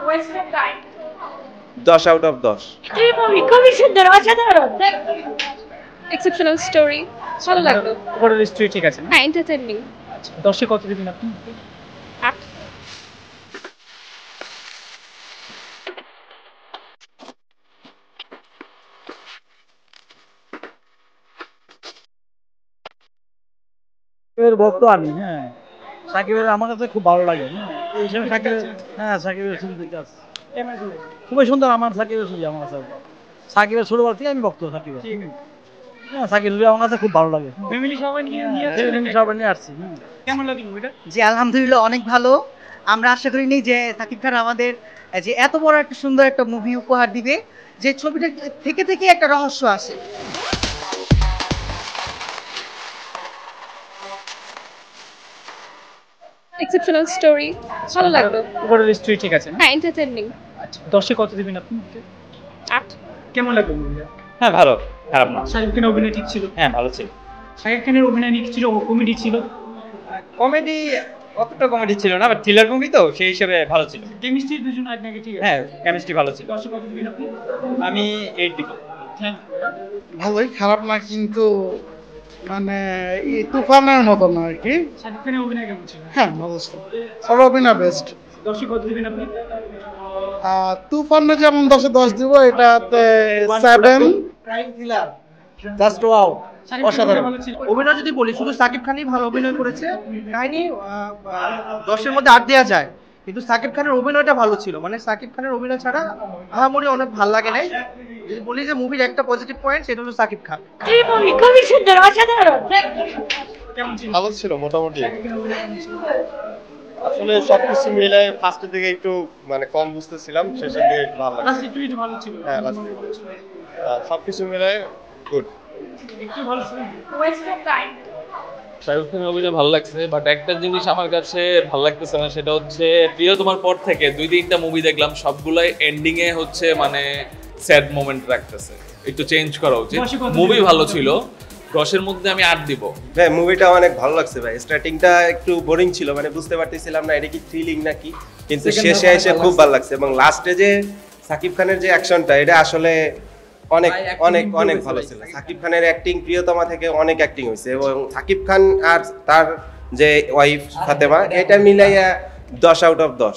Western time 10 out of 10। এই movie খুবই সুন্দর অসাধারণ এক্সেপশনাল স্টোরি ভালো লাগলো ওভারঅল স্টোরি ঠিক আছে না? হ্যাঁ এন্টারটেইনিং 10-এ কত দিবেন আপনি? 8 সাকিবের ভক্ত আমি, হ্যাঁ। সাকিবের আমার কাছে খুব ভালো লাগে, হ্যাঁ। এই হিসাবে সাকিবের, হ্ঁ, সাকিবের ছবি দেখতে আসছি। খুবই সুন্দর আমার সাকিবের ছবি আমার কাছে। সাকিবের ছোটবেলা থেকে আমি ভক্ত সাকিবের। হ্যাঁ, সাকিবের ছবি আমার কাছে খুব ভালো লাগে। ফ্যামিলি সবাই নিয়ে ফ্যামিলি সবাই নিয়ে আসছি। কেমন লাগে মুভিটা জি আলহামদুলিল্লাহ অনেক ভালো। আমরা আশা করিনি যে সাকিব খান আমাদের যে এত বড় একটা সুন্দর একটা মুভি উপহার দিবে, যে ছবিটা থেকে থেকে একটা রহস্য আসে। এক্সেপশনাল স্টোরি ভালো লাগলো ওভারঅল স্টোরি ঠিক আছে না? হ্যাঁ এন্টারটেইনিং 10-এ কত দিবেন আপনি? 8 কেমন লাগলো মুভিটা? হ্যাঁ ভালো, খারাপ না। শাকিব খানের অভিনয় ঠিক ছিল? হ্যাঁ ভালো ছিল। শাকিব খানের অভিনয় ঠিক ছিল, কমেডি ছিল। কমেডি অতটা কমেডি ছিল না, বাট থ্রিলার মুভি তো সেই হিসেবে ভালো ছিল। কেমিস্ট্রি দুজন আর নাকি ঠিক আছে? হ্যাঁ, কেমিস্ট্রি ভালো ছিল। 10-এ কত দিবেন আপনি? আমি 8 দিব। হ্যাঁ। ভালোই, খারাপ না, কিন্তু মানে এই তুফানের মতো না আর কি। শাকিব খানের অভিনয় কেমন ছিল? হ্যাঁ ভালো ছিল, সব অভিনয় বেস্ট। 10-এ কত দিবেন আপনি? তুফানে যেমন 10-এ 10 দিব, এটাতে 7। জাস্ট ওয়াও, শাকিব খানের অভিনয় ভালো ছিল। অভিনয় যদি বলি শুধু সাকিব খানই ভালো অভিনয় করেছে। কাহিনী 10-এর মধ্যে 8 দেওয়া যায়, কিন্তু সাকিব খানের অভিনয়টা ভালো ছিল। মানে সাকিব খানের অভিনয় ছাড়া আহামরি অনেক ভালো লাগে নাই। যদি বলি যে মুভির একটা পজিটিভ পয়েন্ট, সেটা হলো সাকিব খান। এই মুভি খুবই সুন্দর অসাধারণ কেমন ছিল? ভালো ছিল মোটামুটি। শাকিব খানের অভিনয় কেমন ছিল? আসলে সবকিছু মিলে ফার্স্টের দিকে একটু মানে কম বুঝতেছিলাম, শেষের দিকে একটু ভালো লাগছে। লাস্ট একটু ভালো ছিল। হ্যাঁ, last সবকিছু মিলে গুড। একটু ভালো ছিল। ওয়েস্টার্ন টাইম শাহরুখ খানের অভিনয় ভালো লাগছে, বাট একটা জিনিস আমার কাছে ভালো লাগতেছে না, সেটা হচ্ছে প্রিয় তোমার পর থেকে 2-3টা মুভি দেখলাম, সবগুলাই এন্ডিং এ হচ্ছে মানে স্যাড মোমেন্ট রাখতেছে। একটু চেঞ্জ করা উচিত। মুভি ভালো ছিল, 10-এর মধ্যে আমি 8 দিব। ভাই মুভিটা অনেক ভালো লাগছে ভাই। স্টার্টিংটা একটু বোরিং ছিল, মানে বুঝতে পারতেছিলাম না এটা কি থ্রিলিং নাকি, কিন্তু শেষে এসে খুব ভালো লাগছে। এবং লাস্টে যে সাকিব খানের যে অ্যাকশনটা, এটা আসলে অনেক অনেক অনেক ভালো ছিল। সাকিব খানের অ্যাক্টিং প্রিয়তমা থেকে অনেক অ্যাক্টিং হয়েছে, এবং সাকিব খান আর তার যে ওয়াইফ ফাতেমা, এটা মিলাইয়া 10 out of 10।